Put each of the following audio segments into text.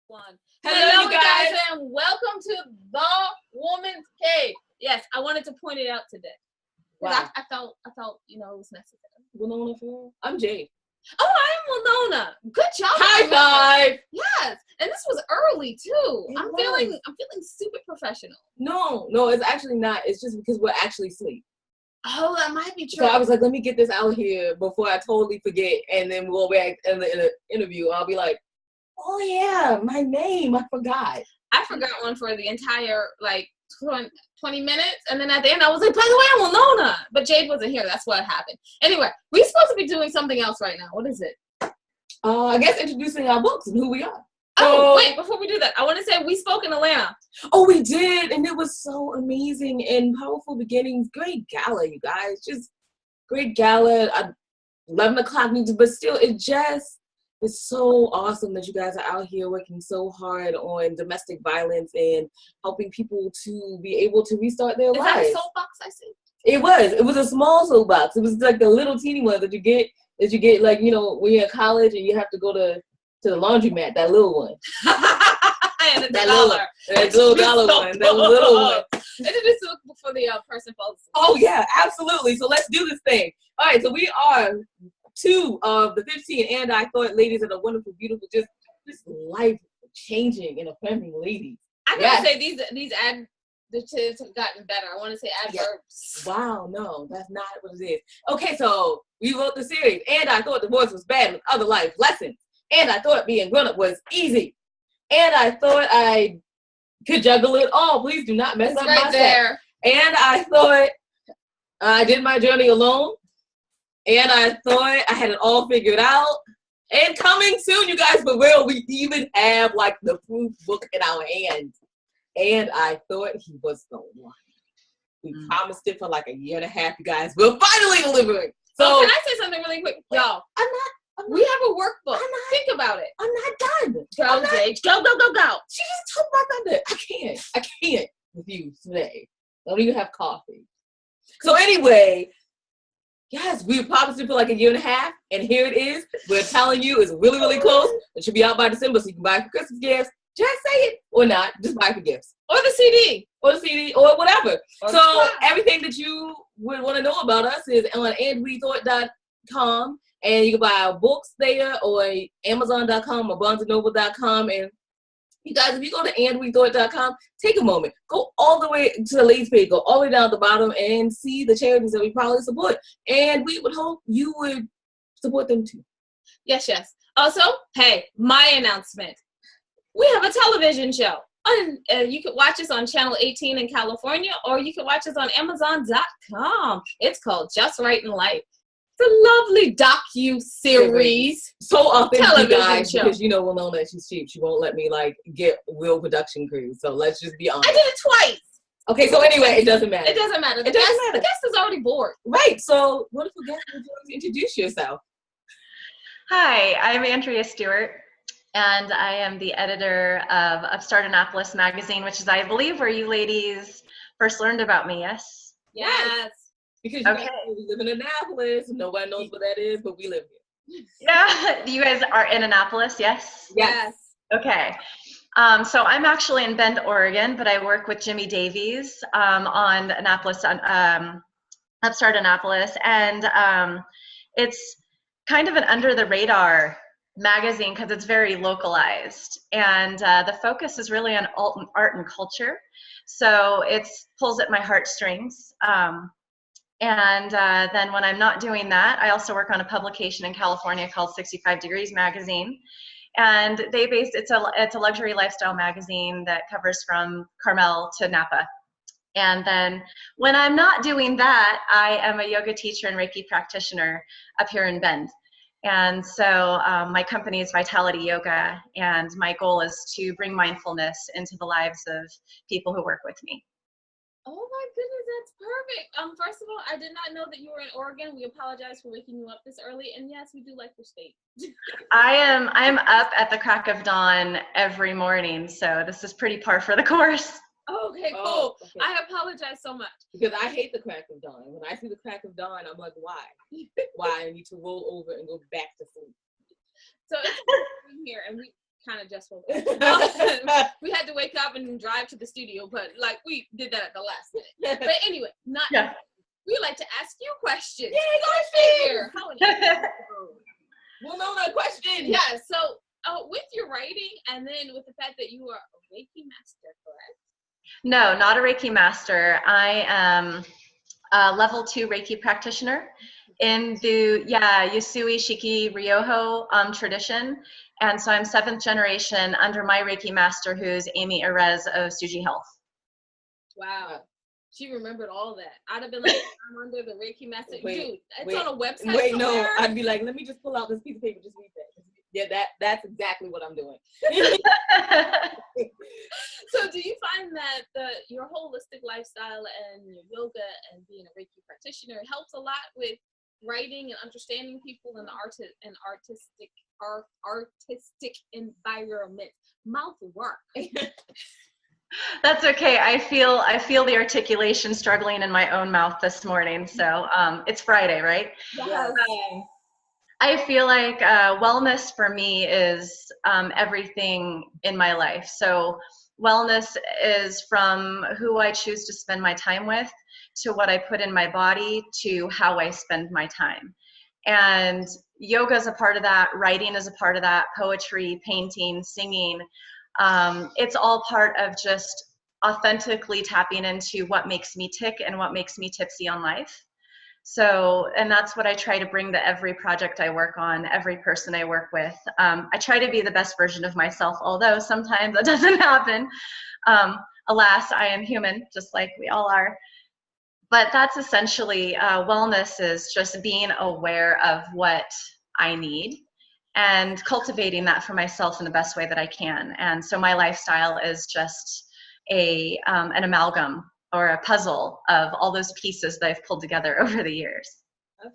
One. Hello, you guys, and welcome to the Woman's Cave. Yes, I wanted to point it out today. Wow. I felt, it was necessary. Winona Phil. I'm Jade. Oh, I am Winona. Good job. High five. Yes, and this was early too. I'm feeling super professional. No, it's actually not. It's just because we're actually asleep. Oh, that might be true. So I was like, let me get this out here before I totally forget, and then we'll go back in the interview. I'll be like, oh yeah, my name, I forgot. I forgot one for the entire 20 minutes, and then at the end I was like, by the way, I'm Winona, but Jade wasn't here. That's what happened. Anyway, we're supposed to be doing something else right now. What is it? I guess introducing our books and who we are. Oh, wait, before we do that, I want to say we spoke in Atlanta. Oh, we did, and it was so amazing and powerful beginnings. Great gala, you guys. Just great gala. 11 o'clock needs, but still, it's so awesome that you guys are out here working so hard on domestic violence and helping people to be able to restart their lives. Is that a soapbox I see? It was a small soapbox. It was like the little teeny one that you get like, when you're in college and you have to go to the laundromat, that little one. And that little dollar one. That little one. Introduce it before the person falls asleep. Oh yeah, absolutely. So let's do this thing. All right, so we are 2 of the 15 and I thought ladies that are wonderful, beautiful, just life changing and affirming ladies. I gotta say these adjectives have gotten better. I want to say adverbs. Yeah. Wow, no, that's not what it is. Okay, so we wrote the series, and I thought divorce was bad with other life lessons, and I thought being grown up was easy, and I thought I could juggle it all. Please do not mess up my set. And I thought I did my journey alone. And I thought I had it all figured out. And coming soon, you guys, for real, we even have like the proof book in our hands. And I thought he was the one. We promised it for like a year and a half, you guys. We're finally delivering. So can I say something really quick? Y'all, we have a workbook. Think about it. I'm not done. Go, Jade. Go. She just took my thunder. I can't with you today. I don't even have coffee. So anyway, yes, we promised it for like a year and a half, and here it is. We're telling you it's really, really close. It should be out by December, so you can buy it for Christmas gifts. Just say it or not. Just buy it for gifts. Or the CD. Or whatever. So everything that you would want to know about us is on andwethought.com, and you can buy our books there, or Amazon.com, or BarnesandNoble.com, and you guys, if you go to andwethought.com, take a moment. Go all the way to the ladies page. Go all the way down at the bottom and see the charities that we probably support. And we would hope you would support them too. Yes. Also, hey, my announcement. We have a television show. You can watch us on Channel 18 in California, or you can watch us on Amazon.com. It's called Just Right in Life. It's a lovely docu-series. So authentic, television guys, show. because Winona, she's cheap. She won't let me get real production crews. So let's just be honest. I did it twice. Okay, so anyway, it doesn't matter. It doesn't matter. The guest is already bored. Right. So wonderful guest, would you like to introduce yourself? Hi, I'm Andrea Stuart, and I am the editor of Upstart Annapolis magazine, which is, I believe, where you ladies first learned about me, yes? Yes. Because we live in Annapolis, and nobody knows what that is, but we live here. Yeah, you guys are in Annapolis, yes? Yes. Okay. So I'm actually in Bend, Oregon, but I work with Jimmy Davies on Annapolis, Upstart Annapolis, and it's kind of an under-the-radar magazine because it's very localized, and the focus is really on art and culture, so it pulls at my heartstrings. And then when I'm not doing that, I also work on a publication in California called 65 Degrees Magazine. And it's a luxury lifestyle magazine that covers from Carmel to Napa. And then when I'm not doing that, I am a yoga teacher and reiki practitioner up here in Bend. And so my company is Vitality Yoga, and my goal is to bring mindfulness into the lives of people who work with me. Oh my goodness, that's perfect. First of all, I did not know that you were in Oregon. We apologize for waking you up this early, and yes, we do like your state. I'm up at the crack of dawn every morning, so this is pretty par for the course. Okay, cool. Okay. I apologize so much. Because I hate the crack of dawn. When I see the crack of dawn, I'm like, why? Why? I need to roll over and go back to sleep. So it's here, and we kind of just woke up. We had to wake up and drive to the studio, but like we did that at the last minute. But anyway, we like to ask you questions. Yay, questions! Well, no question. Yeah, so with your writing and then with the fact that you are a Reiki master, correct? No, not a Reiki master. I am a level 2 Reiki practitioner in the Yusui Shiki Ryoho tradition. And so I'm 7th generation under my Reiki master, who's Amy Erez of Suji Health. Wow. She remembered all that. I'd have been like, I'm under the Reiki master. Dude, it's on a website somewhere. No, I'd be like, let me just pull out this piece of paper, just read that. Yeah, that's exactly what I'm doing. So do you find that your holistic lifestyle and your yoga and being a Reiki practitioner helps a lot with writing and understanding people in the artistic environment? Mouth work. That's okay. I feel the articulation struggling in my own mouth this morning. So it's Friday, right? Yes. I feel like wellness for me is everything in my life. So wellness is from who I choose to spend my time with, to what I put in my body, to how I spend my time. And yoga is a part of that. Writing is a part of that. Poetry, painting, singing. It's all part of just authentically tapping into what makes me tick and what makes me tipsy on life. So, and that's what I try to bring to every project I work on, every person I work with. I try to be the best version of myself, although sometimes that doesn't happen. Alas, I am human, just like we all are. But that's essentially, wellness is just being aware of what I need and cultivating that for myself in the best way that I can. And so my lifestyle is just an amalgam or a puzzle of all those pieces that I've pulled together over the years.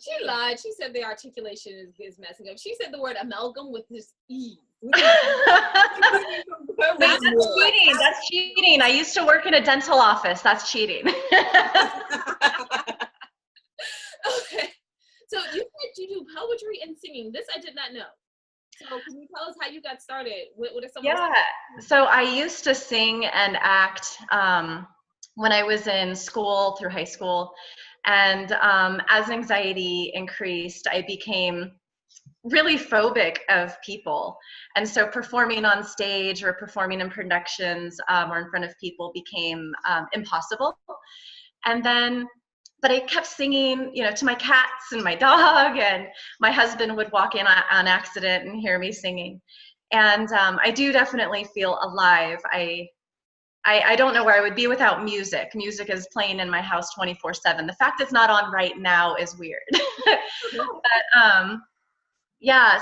She lied. She said the articulation is messing up. She said the word amalgam with this E. That's cheating. That's cheating. I used to work in a dental office. That's cheating. Okay. So you said you do poetry and singing. This I did not know. So can you tell us how you got started? What are some? So I used to sing and act when I was in school through high school. And as anxiety increased, I became really phobic of people. And so performing on stage or performing in productions or in front of people became impossible. And then, but I kept singing, to my cats and my dog, and my husband would walk in on accident and hear me singing. And I do definitely feel alive. I don't know where I would be without music. Music is playing in my house 24/7. The fact it's not on right now is weird. But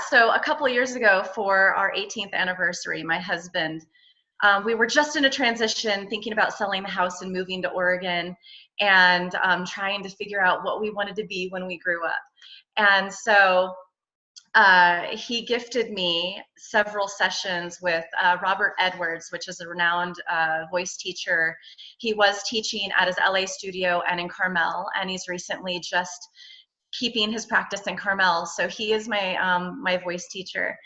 so a couple of years ago for our 18th anniversary, my husband, we were just in a transition, thinking about selling the house and moving to Oregon, and trying to figure out what we wanted to be when we grew up. And so he gifted me several sessions with Robert Edwards, which is a renowned voice teacher. He was teaching at his LA studio and in Carmel, and he's recently just keeping his practice in Carmel. So he is my my voice teacher,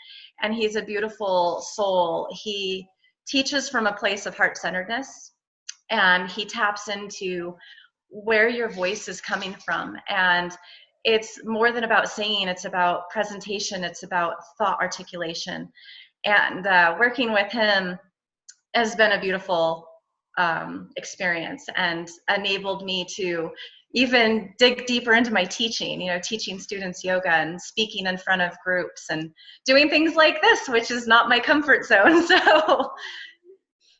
and he's a beautiful soul. He teaches from a place of heart-centeredness, and he taps into where your voice is coming from. And it's more than about singing, it's about presentation, it's about thought articulation. And working with him has been a beautiful experience, and enabled me to even dig deeper into my teaching, teaching students yoga and speaking in front of groups and doing things like this, which is not my comfort zone. So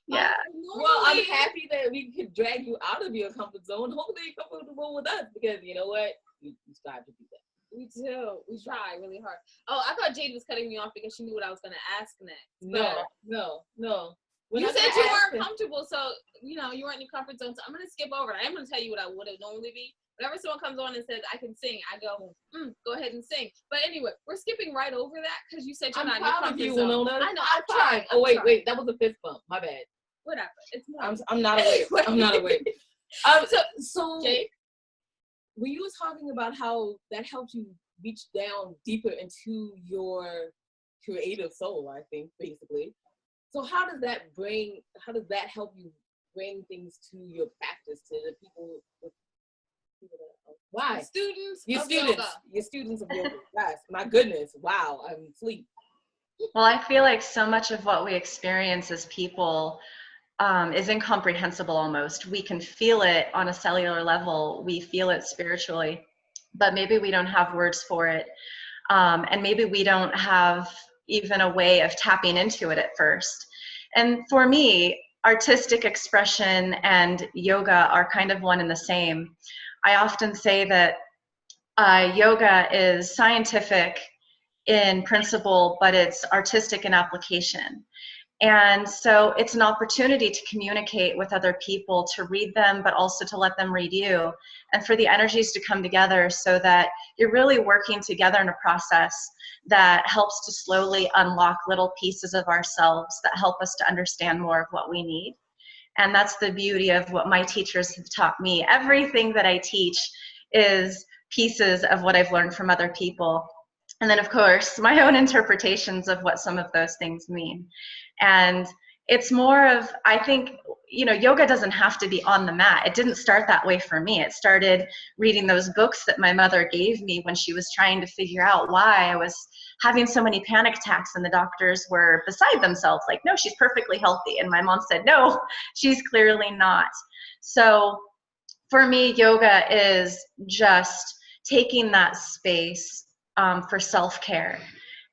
yeah. Well, I'm happy that we could drag you out of your comfort zone. Hopefully you're comfortable with us, because you know what? We strive to do that. We do. We try really hard. Oh, I thought Jade was cutting me off because she knew what I was going to ask next. No. You said you weren't comfortable, so, you weren't in your comfort zone. So I'm going to skip over it. I'm going to tell you what I would have normally be. Whenever someone comes on and says, I can sing, I go, go ahead and sing. But anyway, we're skipping right over that because you said you're not in your comfort zone. Winona. I know. I'm trying. Oh, wait. That was a fist bump. My bad. Whatever. It's more. I'm not awake. I'm not awake. So Jade, when you were talking about how that helps you reach down deeper into your creative soul, I think, basically, So how does that help you bring things to your practice, to the people why? Your students of yoga. Yes, my goodness. Wow, I'm asleep. Well, I feel like so much of what we experience as people is incomprehensible almost. We can feel it on a cellular level. We feel it spiritually, but maybe we don't have words for it. And maybe we don't have even a way of tapping into it at first. And for me, artistic expression and yoga are kind of one and the same. I often say that yoga is scientific in principle, but it's artistic in application. And so it's an opportunity to communicate with other people, to read them, but also to let them read you, and for the energies to come together so that you're really working together in a process that helps to slowly unlock little pieces of ourselves that help us to understand more of what we need. And that's the beauty of what my teachers have taught me. Everything that I teach is pieces of what I've learned from other people. And then, of course, my own interpretations of what some of those things mean. And it's more of, I think, yoga doesn't have to be on the mat. It didn't start that way for me. It started reading those books that my mother gave me when she was trying to figure out why I was having so many panic attacks, and the doctors were beside themselves, like, no, she's perfectly healthy. And my mom said, no, she's clearly not. So for me, yoga is just taking that space for self-care.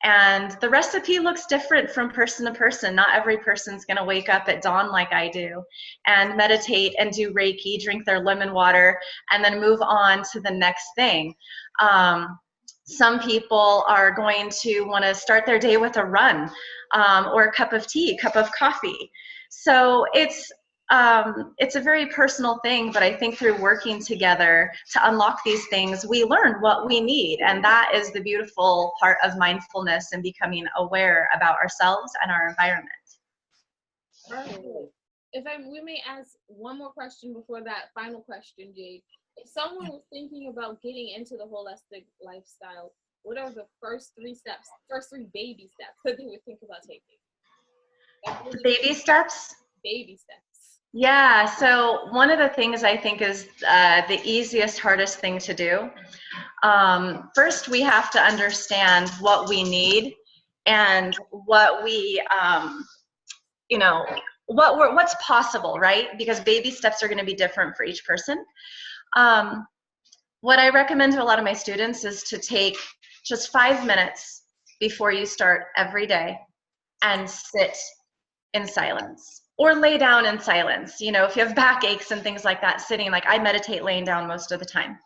And the recipe looks different from person to person. Not every person's going to wake up at dawn like I do and meditate and do reiki, drink their lemon water, and then move on to the next thing. Some people are going to want to start their day with a run or a cup of tea, cup of coffee. So it's a very personal thing, but I think through working together to unlock these things, we learn what we need. And that is the beautiful part of mindfulness and becoming aware about ourselves and our environment. We may ask one more question before that final question, Jade. If someone was thinking about getting into the holistic lifestyle, what are the first three baby steps that they would think about taking? The baby steps? Baby steps. Yeah, so one of the things I think is the easiest, hardest thing to do. First, we have to understand what we need and what we, what's possible, right? Because baby steps are going to be different for each person. What I recommend to a lot of my students is to take just 5 minutes before you start every day and sit in silence. Or lay down in silence. If you have backaches and things like that, sitting, like I meditate laying down most of the time.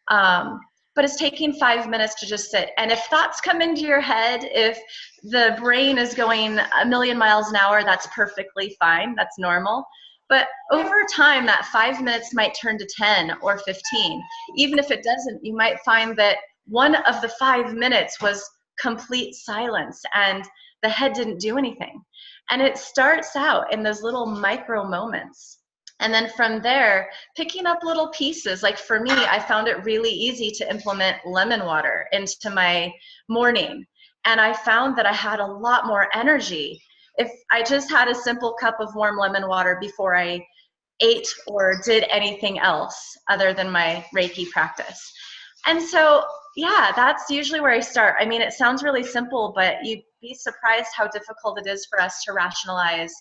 But it's taking 5 minutes to just sit. And if thoughts come into your head, if the brain is going a million miles an hour, that's perfectly fine. That's normal. But over time, that 5 minutes might turn to 10 or 15. Even if it doesn't, you might find that one of the 5 minutes was complete silence and the head didn't do anything. And it starts out in those little micro moments. And then from there, picking up little pieces. Like for me, I found it really easy to implement lemon water into my morning. And I found that I had a lot more energy if I just had a simple cup of warm lemon water before I ate or did anything else other than my Reiki practice. And so, yeah, that's usually where I start. I mean, it sounds really simple, but you'd be surprised how difficult it is for us to rationalize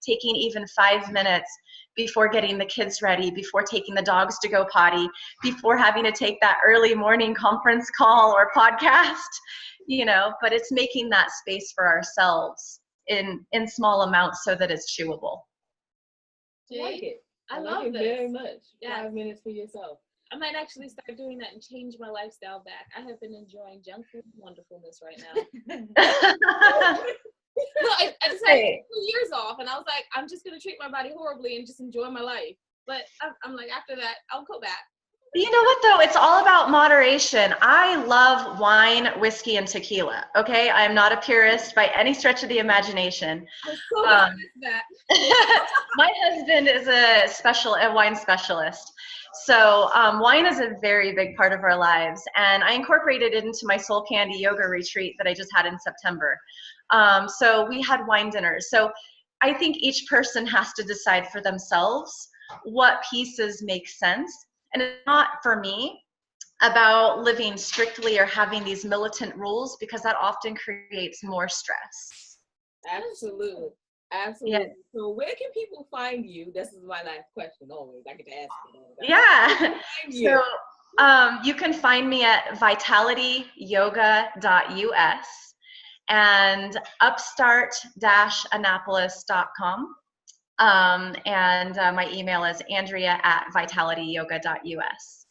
taking even 5 minutes before getting the kids ready, before taking the dogs to go potty, before having to take that early morning conference call or podcast, but it's making that space for ourselves in small amounts so that it's chewable. I like it. I love it this very much. Yes. 5 minutes for yourself. I might actually start doing that and change my lifestyle back. I have been enjoying junk food wonderfulness right now. No, I just had 2 years off, and I was like, I'm just going to treat my body horribly and just enjoy my life. But I'm like, after that, I'll go back. You know what though? It's all about moderation. I love wine, whiskey, and tequila. Okay, I am not a purist by any stretch of the imagination. I'm so glad that. My husband is a wine specialist. So wine is a very big part of our lives, and I incorporated it into my Soul Candy yoga retreat that I just had in September. So we had wine dinners. So I think each person has to decide for themselves what pieces make sense. And it's not for me about living strictly or having these militant rules, because that often creates more stress. Absolutely. Absolutely. Yeah. So where can people find you? This is my last question always. I get to ask you all that. Yeah. Find you. So you can find me at vitalityyoga.us and upstart-annapolis.com. And my email is andrea@vitalityyoga.us.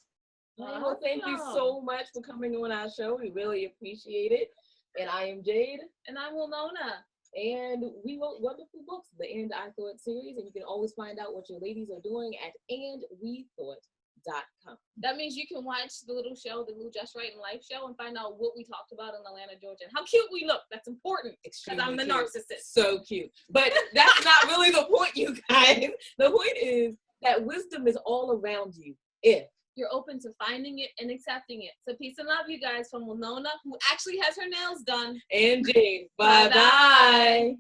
Well, thank you so much for coming on our show. We really appreciate it. And I am Jade. And I'm Winona. And we wrote wonderful books, the And I Thought series. And you can always find out what your ladies are doing at andwethought.com. That means you can watch the little show, the little Just Right in Life show, and find out what we talked about in Atlanta, Georgia, and how cute we look. That's important because I'm the narcissist. So cute. But that's not really the point, you guys. The point is that wisdom is all around you if you're open to finding it and accepting it. So peace and love, you guys, from Winona, who actually has her nails done. And Jade. Bye-bye.